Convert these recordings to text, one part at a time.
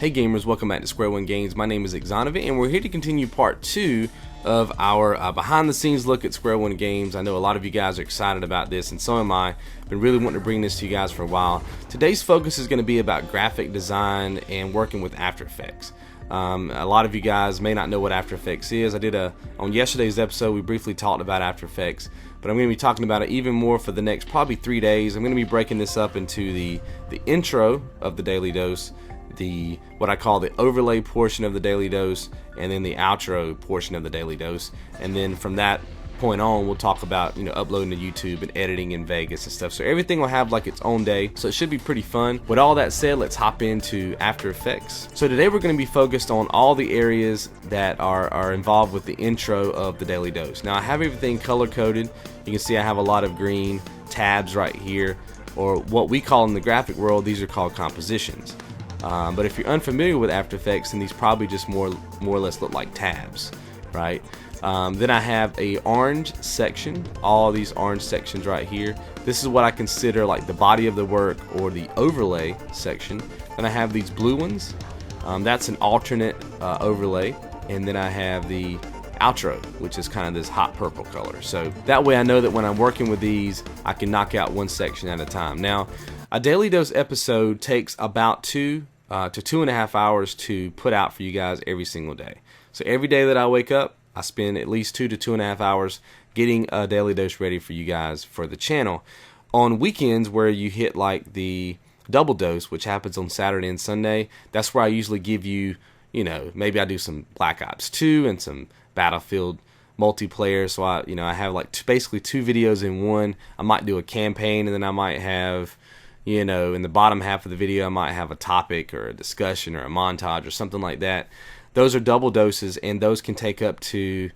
Hey gamers, welcome back to Square One Games. My name is XONEVANT and we're here to continue part 2 of our behind the scenes look at Square One Games. I know a lot of you guys are excited about this and so am I. Been really wanting to bring this to you guys for a while. Today's focus is going to be about graphic design and working with After Effects. A lot of you guys may not know what After Effects is. On yesterday's episode we briefly talked about After Effects, but I'm going to be talking about it even more for the next probably 3 days. I'm going to be breaking this up into the intro of the Daily Dose, what I call the overlay portion of the Daily Dose, and then the outro portion of the Daily Dose. And then from that point on we'll talk about uploading to YouTube and editing in Vegas and stuff. So everything will have like its own day, so it should be pretty fun. With all that said, let's hop into After Effects. So today we're going to be focused on all the areas that are involved with the intro of the Daily Dose. Now I have everything color coded. You can see I have a lot of green tabs right here, or what we call in the graphic world, these are called compositions. But if you're unfamiliar with After Effects, then these probably just more or less look like tabs, right? Then I have a orange section, all these orange sections right here. This is what I consider like the body of the work or the overlay section. Then I have these blue ones, that's an alternate overlay. And then I have the outro, which is kind of this hot purple color. So that way I know that when I'm working with these, I can knock out one section at a time. Now, a Daily Dose episode takes about 2 to 2.5 hours to put out for you guys every single day. So every day that I wake up, I spend at least 2 to 2.5 hours getting a Daily Dose ready for you guys for the channel. On weekends where you hit like the double dose, which happens on Saturday and Sunday, that's where I usually give you, maybe I do some Black Ops 2 and some Battlefield multiplayer. So I have like basically 2 videos in one. I might do a campaign, and then I might have, in the bottom half of the video I might have a topic or a discussion or a montage or something like that. Those are double doses, and those can take up to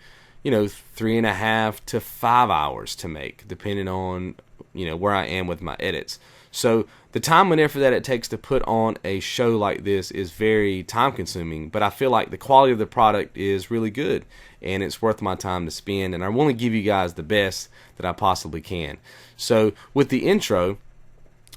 3.5 to 5 hours to make, depending on where I am with my edits. So the time and effort that it takes to put on a show like this is very time consuming, but I feel like the quality of the product is really good and it's worth my time to spend, and I want to give you guys the best that I possibly can. So with the intro,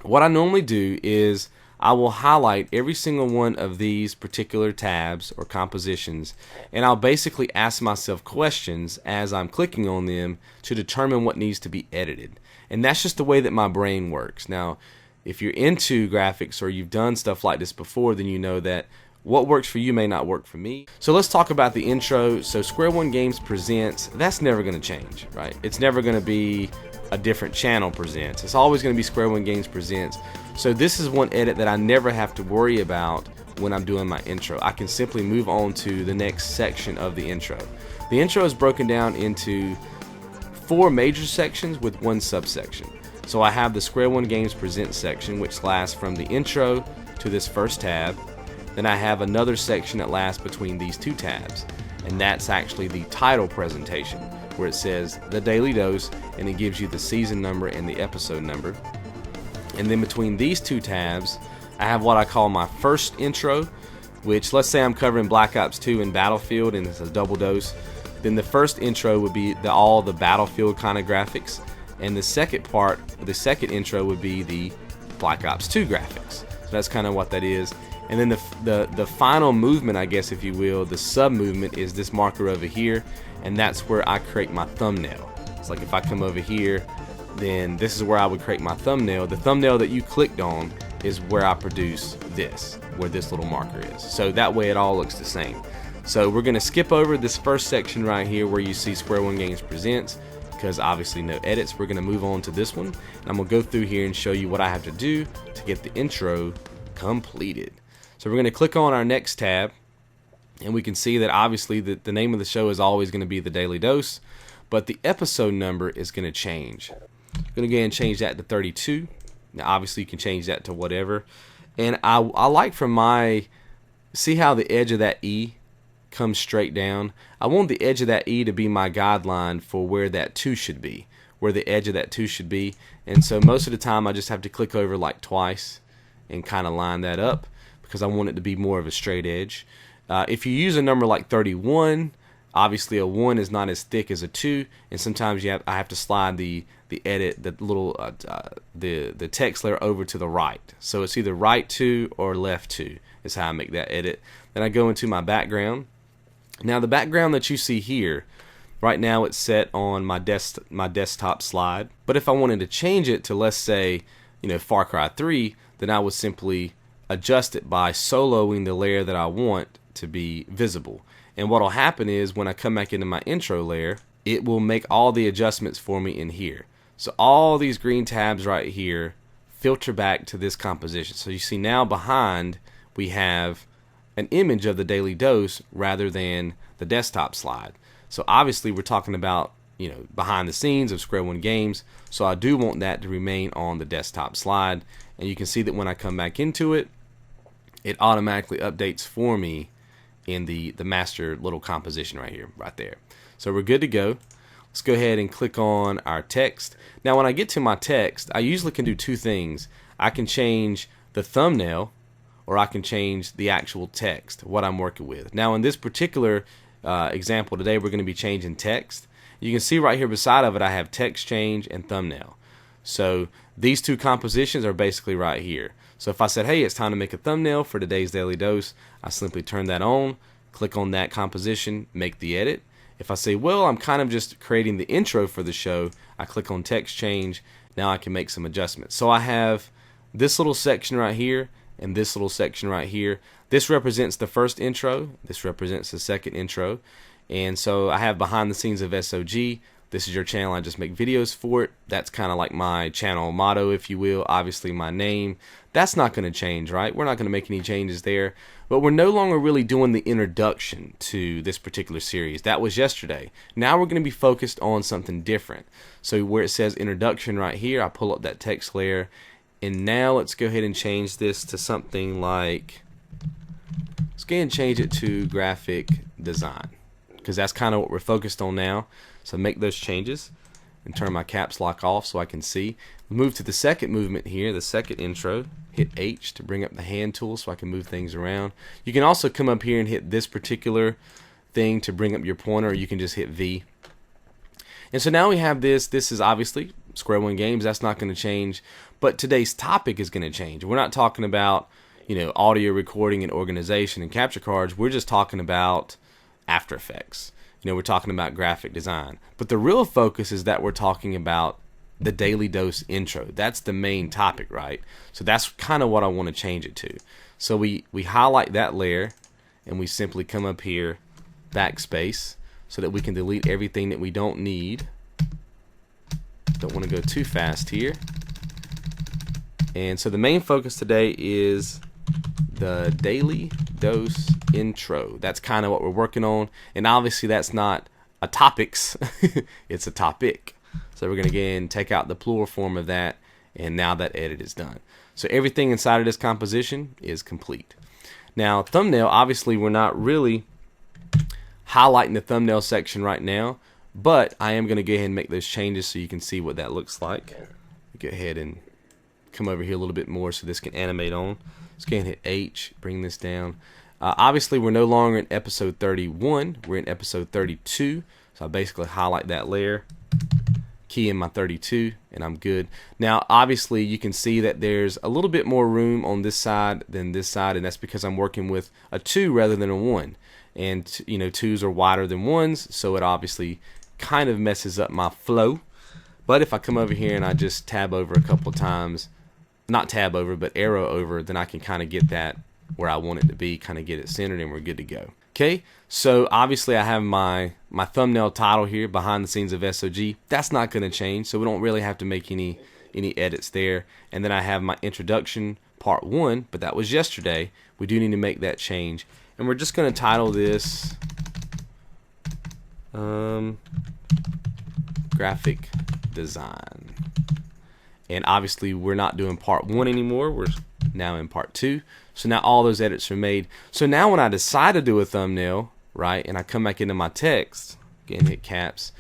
what I normally do is I will highlight every single one of these particular tabs or compositions, and I'll basically ask myself questions as I'm clicking on them to determine what needs to be edited. And that's just the way that my brain works. Now, if you're into graphics or you've done stuff like this before, then you know that what works for you may not work for me. So let's talk about the intro. So Square One Games presents, that's never going to change, right? It's never going to be a different channel presents. It's always going to be Square One Games presents. So this is one edit that I never have to worry about when I'm doing my intro. I can simply move on to the next section of the intro. The intro is broken down into 4 major sections with 1 subsection. So I have the Square One Games presents section, which lasts from the intro to this first tab. Then I have another section that lasts between these 2 tabs, and that's actually the title presentation, where it says The Daily Dose, and it gives you the season number and the episode number. And then between these 2 tabs, I have what I call my first intro, which, let's say I'm covering Black Ops 2 and Battlefield, and it's a double dose. Then the first intro would be all the Battlefield kind of graphics, and the second intro would be the Black Ops 2 graphics. So that's kind of what that is. And then the final movement, I guess if you will, the sub movement, is this marker over here, and that's where I create my thumbnail. It's like if I come over here, then this is where I would create my thumbnail. The thumbnail that you clicked on is where I produce this, where this little marker is. So that way it all looks the same. So we're going to skip over this first section right here where you see Square One Games presents, because obviously no edits. We're going to move on to this one, and I'm going to go through here and show you what I have to do to get the intro completed. So we're going to click on our next tab, and we can see that obviously the name of the show is always going to be The Daily Dose, but the episode number is going to change. I'm going to go ahead and change that to 32. Now obviously you can change that to whatever. And I like see how the edge of that E comes straight down? I want the edge of that E to be my guideline for where that 2 should be, where the edge of that 2 should be. And so most of the time I just have to click over like twice and kind of line that up, because I want it to be more of a straight edge. If you use a number like 31, obviously a 1 is not as thick as a 2, and sometimes I have to slide the edit, the little the text layer over to the right. So it's either right 2 or left 2. is how I make that edit. Then I go into my background. Now the background that you see here, right now it's set on my desktop slide. But if I wanted to change it to, let's say, Far Cry 3, then I would simply adjust it by soloing the layer that I want to be visible. And what will happen is when I come back into my intro layer, it will make all the adjustments for me in here. So all these green tabs right here filter back to this composition. So you see now behind we have an image of the daily dose rather than the desktop slide. So obviously we're talking about behind the scenes of Square One Games. So I do want that to remain on the desktop slide. And you can see that when I come back into it, it automatically updates for me in the master little composition right here, right there. So we're good to go. Let's go ahead and click on our text. Now when I get to my text, I usually can do two things. I can change the thumbnail, or I can change the actual text, what I'm working with. Now in this particular example today, we're going to be changing text. You can see right here beside of it, I have text change and thumbnail. So these two compositions are basically right here. So if I said, hey, it's time to make a thumbnail for today's daily dose, I simply turn that on, click on that composition, make the edit. If I say, well, I'm kind of just creating the intro for the show, I click on text change. Now I can make some adjustments. So I have this little section right here and this little section right here. This represents the first intro. This represents the second intro. And so I have behind the scenes of SOG. This is your channel. I just make videos for it. That's kind of like my channel motto, if you will. Obviously my name. That's not going to change, right? We're not going to make any changes there. But we're no longer really doing the introduction to this particular series. That was yesterday. Now we're going to be focused on something different. So where it says introduction right here, I pull up that text layer. And now let's go ahead and change this to something like, let's go ahead and change it to graphic design, because that's kind of what we're focused on now. So make those changes and turn my caps lock off so I can see. Move to the second movement here, the second intro. Hit H to bring up the hand tool so I can move things around. You can also come up here and hit this particular thing to bring up your pointer, or you can just hit V. And so now we have this. This is obviously Square One Games. That's not going to change. But today's topic is going to change. We're not talking about, audio recording and organization and capture cards. We're just talking about After Effects. We're talking about graphic design. But the real focus is that we're talking about the Daily Dose intro. That's the main topic, right? So that's kind of what I want to change it to. So we highlight that layer and we simply come up here, backspace, so that we can delete everything that we don't need. Don't want to go too fast here. And so the main focus today is the Daily Dose intro. That's kind of what we're working on. And obviously that's not a topics, it's a topic. So we're going to again take out the plural form of that, and now that edit is done. So everything inside of this composition is complete. Now thumbnail, obviously we're not really highlighting the thumbnail section right now, but I am going to go ahead and make those changes so you can see what that looks like. Go ahead and come over here a little bit more so this can animate on. Let's go ahead and hit H, bring this down. Obviously we're no longer in episode 31, we're in episode 32. So I basically highlight that layer, key in my 32, and I'm good. Now obviously you can see that there's a little bit more room on this side than this side, and that's because I'm working with a 2 rather than a 1. And 2s are wider than 1s, so it obviously kind of messes up my flow. But if I come over here and I just tab over a couple of times, not tab over but arrow over, then I can kind of get that where I want it to be, kind of get it centered, and we're good to go. Okay, so obviously I have my thumbnail title here, behind the scenes of SOG. That's not going to change, so we don't really have to make any edits there. And then I have my introduction part 1, but that was yesterday. We do need to make that change, and we're just going to title this graphic design. And obviously we're not doing part 1 anymore, we're now in part 2. So now all those edits are made. So now when I decide to do a thumbnail, right, and I come back into my text, again hit caps,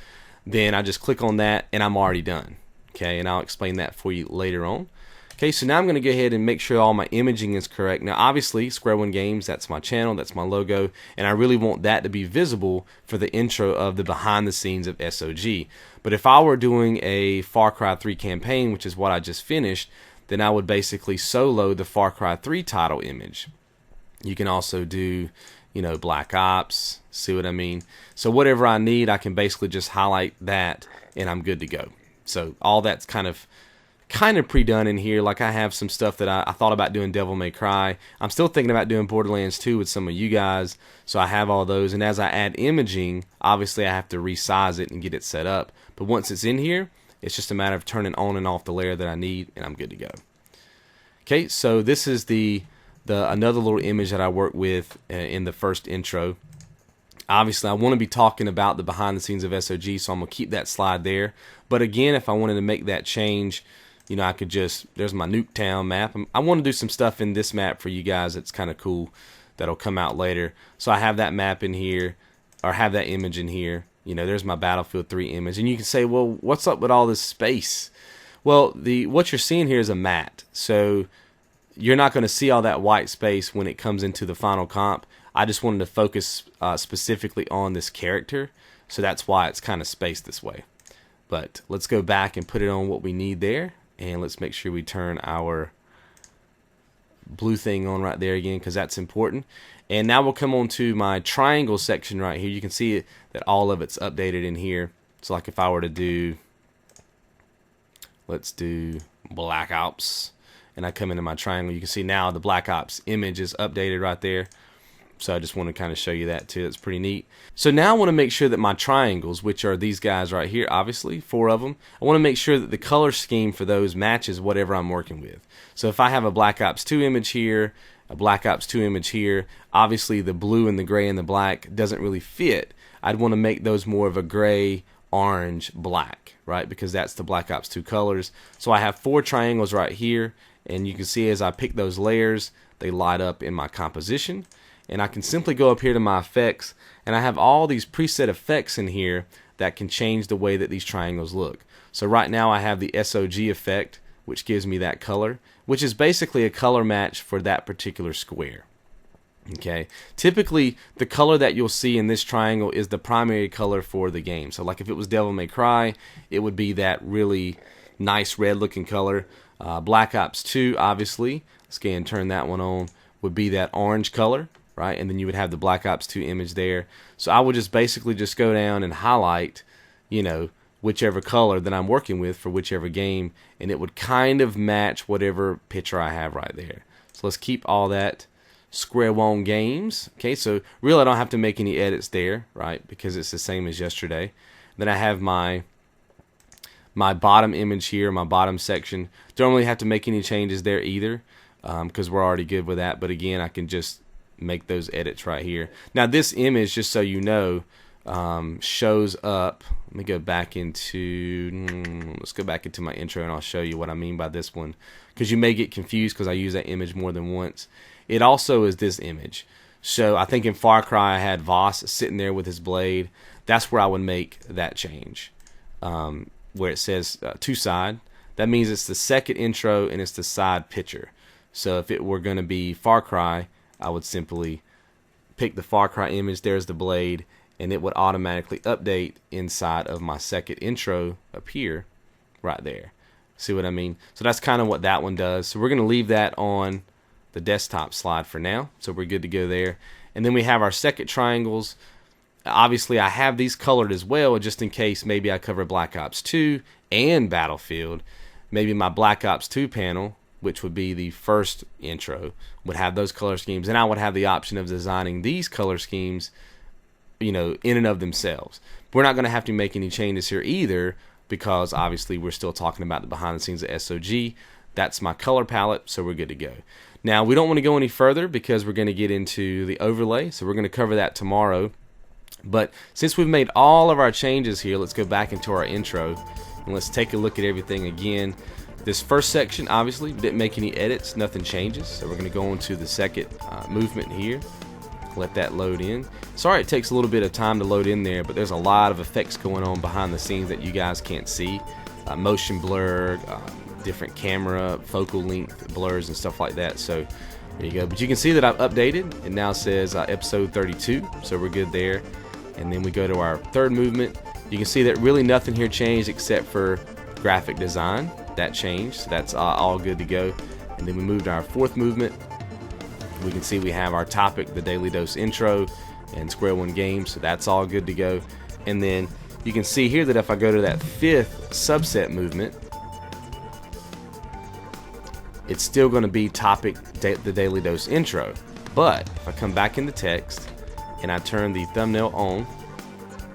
then I just click on that and I'm already done. Okay, and I'll explain that for you later on. Okay, so now I'm going to go ahead and make sure all my imaging is correct. Now obviously Square One Games, that's my channel, that's my logo, and I really want that to be visible for the intro of the behind the scenes of SOG. But if I were doing a Far Cry 3 campaign, which is what I just finished, then I would basically solo the Far Cry 3 title image. You can also do, you know, Black Ops, see what I mean? So whatever I need, I can basically just highlight that and I'm good to go. So all that's kind of pre-done in here. Like I have some stuff that I thought about doing Devil May Cry. I'm still thinking about doing Borderlands 2 with some of you guys. So I have all those. And as I add imaging, obviously I have to resize it and get it set up. But once it's in here, it's just a matter of turning on and off the layer that I need and I'm good to go. Okay, so this is the another little image that I worked with in the first intro. Obviously, I want to be talking about the behind the scenes of SOG, so I'm going to keep that slide there. But again, if I wanted to make that change, you know, I could just, there's my Nuketown map. I want to do some stuff in this map for you guys that's kind of cool that'll come out later. So I have that map in here, or have that image in here. You know, there's my Battlefield 3 image. And you can say, well, what's up with all this space? Well, what you're seeing here is a matte. So you're not going to see all that white space when it comes into the final comp. I just wanted to focus specifically on this character, so that's why it's kind of spaced this way. But let's go back and put it on what we need there, and let's make sure we turn our blue thing on right there again, because that's important. And now we'll come on to my triangle section right here. You can see that all of it's updated in here. So like if I were to do, let's do Black Ops, and I come into my triangle, you can see now the Black Ops image is updated right there. So I just want to kind of show you that too. That's pretty neat. So now I want to make sure that my triangles, which are these guys right here, obviously 4 of them, I want to make sure that the color scheme for those matches whatever I'm working with. So if I have a Black Ops 2 image here, a Black Ops 2 image here, obviously the blue and the gray and the black doesn't really fit. I'd want to make those more of a gray, orange, black, right? Because that's the Black Ops 2 colors. So I have 4 triangles right here, and you can see as I pick those layers, they light up in my composition. And I can simply go up here to my effects, and I have all these preset effects in here that can change the way that these triangles look. So right now I have the SOG effect, which gives me that color, which is basically a color match for that particular square. Okay, typically the color that you'll see in this triangle is the primary color for the game. So like if it was Devil May Cry, it would be that really nice red looking color. Black Ops 2, obviously, let's go ahead and turn that one on, would be that orange color. Right, and then you would have the Black Ops 2 image there. So I would just basically just go down and highlight, you know, whichever color that I'm working with for whichever game, and it would kind of match whatever picture I have right there. So let's keep all that Square One Games. Okay, so really I don't have to make any edits there, right, because it's the same as yesterday. Then I have my bottom image here, my bottom section. Don't really have to make any changes there either, because we're already good with that. But again, I can just make those edits right here. Now this image, just so you know, shows up. Let me go back into let's go back into my intro and I'll show you what I mean by this one, because you may get confused because I use that image more than once. It also is this image. So I think in Far Cry I had Voss sitting there with his blade. That's where I would make that change, where it says to side. That means it's the second intro and it's the side picture. So if it were going to be Far Cry, I would simply pick the Far Cry image, there's the blade, and it would automatically update inside of my second intro up here, right there. See what I mean? So that's kind of what that one does. So we're going to leave that on the desktop slide for now. So we're good to go there. And then we have our second triangles. Obviously, I have these colored as well, just in case maybe I cover Black Ops 2 and Battlefield. Maybe my Black Ops 2 panel, which would be the first intro, would have those color schemes, and I would have the option of designing these color schemes, you know, in and of themselves. We're not going to have to make any changes here either, because obviously we're still talking about the behind the scenes of SOG. That's my color palette, so we're good to go. Now we don't want to go any further because we're going to get into the overlay, so we're going to cover that tomorrow. But since we've made all of our changes here, let's go back into our intro and let's take a look at everything again. This first section, obviously, didn't make any edits, nothing changes. So we're going to go on to the second movement here. Let that load in. Sorry it takes a little bit of time to load in there, but there's a lot of effects going on behind the scenes that you guys can't see. Motion blur, different camera, focal length blurs and stuff like that. So there you go. But you can see that I've updated. It now says episode 32, so we're good there. And then we go to our third movement. You can see that really nothing here changed except for graphic design. That changed, so that's all good to go. And then we moved to our fourth movement, We can see we have our topic, the Daily Dose intro, and Square One Games, so that's all good to go. And then you can see here that if I go to that 5th subset movement, it's still going to be topic, the Daily Dose intro. But if I come back into text and I turn the thumbnail on,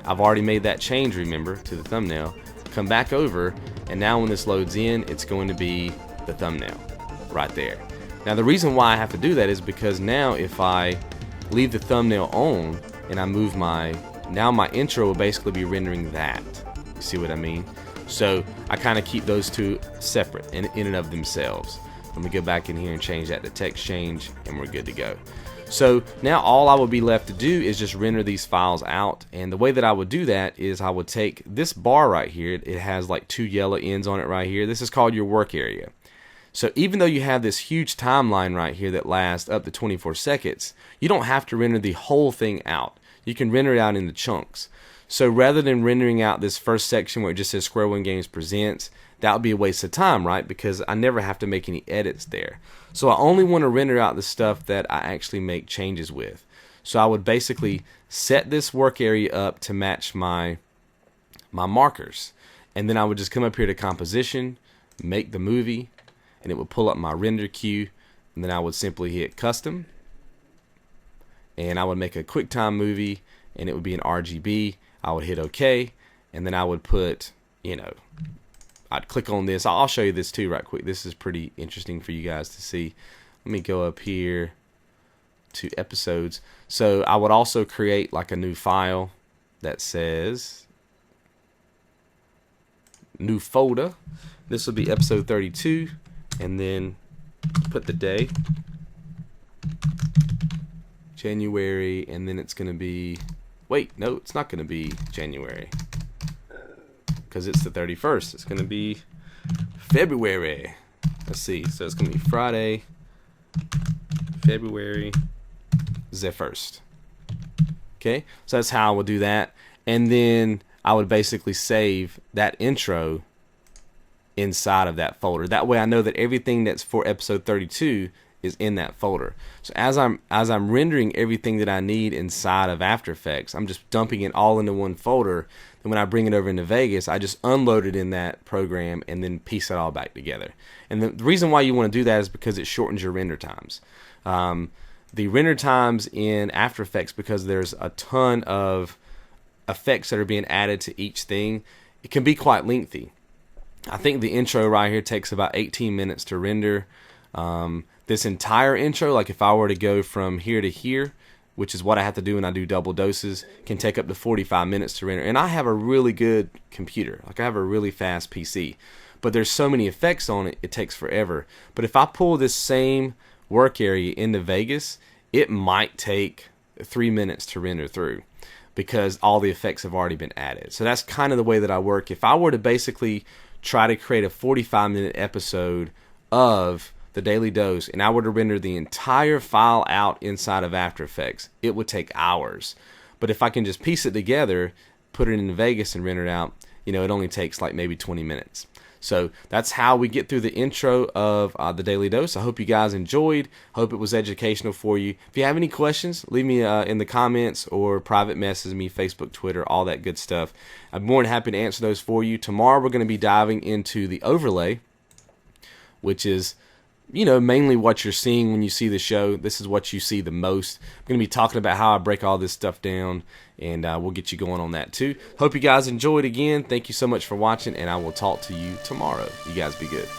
I've already made that change, remember, to the thumbnail. Come back over, and now when this loads in, it's going to be the thumbnail right there. Now the reason why I have to do that is because now if I leave the thumbnail on and I move now my intro will basically be rendering that. You see what I mean? So I kind of keep those two separate in and of themselves. Let me go back in here and change that to text change, and we're good to go. So now all I would be left to do is just render these files out, and the way that I would do that is I would take this bar right here. It has like 2 yellow ends on it right here. This is called your work area. So even though you have this huge timeline right here that lasts up to 24 seconds, you don't have to render the whole thing out. You can render it out into chunks. So rather than rendering out this first section where it just says Square One Games Presents, that would be a waste of time, right? Because I never have to make any edits there. So I only want to render out the stuff that I actually make changes with. So I would basically set this work area up to match my markers. And then I would just come up here to composition, make the movie, and it would pull up my render queue, and then I would simply hit custom, and I would make a QuickTime movie, and it would be an RGB. I would hit OK, and then I would put, I'd click on this. I'll show you this too right quick. This is pretty interesting for you guys to see. Let me go up here to episodes. So I would also create like a new file that says new folder. This will be episode 32. And then put the day, January, and then it's going to be, wait, no, it's not going to be January, because it's the 31st. It's going to be February. Let's see, so it's going to be Friday, February the 1st. Okay, so that's how I would do that. And then I would basically save that intro inside of that folder. That way I know that everything that's for episode 32 is in that folder. So as I'm rendering everything that I need inside of After Effects, I'm just dumping it all into one folder. And when I bring it over into Vegas, I just unload it in that program and then piece it all back together. And the reason why you want to do that is because it shortens your render times. The render times in After Effects, because there's a ton of effects that are being added to each thing, it can be quite lengthy. I think the intro right here takes about 18 minutes to render. This entire intro, like if I were to go from here to here, which is what I have to do when I do double doses, can take up to 45 minutes to render. And I have a really good computer. Like I have a really fast PC. But there's so many effects on it, it takes forever. But if I pull this same work area into Vegas, it might take 3 minutes to render through, because all the effects have already been added. So that's kind of the way that I work. If I were to basically try to create a 45-minute episode of the Daily Dose and I were to render the entire file out inside of After Effects, it would take hours. But if I can just piece it together, put it in Vegas and render it out, it only takes like maybe 20 minutes. So that's how we get through the intro of the Daily Dose. I hope you guys enjoyed. Hope it was educational for you. If you have any questions, leave me in the comments or private message me, Facebook, Twitter, all that good stuff. I'm more than happy to answer those for you. Tomorrow we're going to be diving into the overlay, which is mainly what you're seeing when you see the show. This is what you see the most. I'm going to be talking about how I break all this stuff down, and we'll get you going on that too. Hope you guys enjoyed again. Thank you so much for watching, and I will talk to you tomorrow. You guys be good.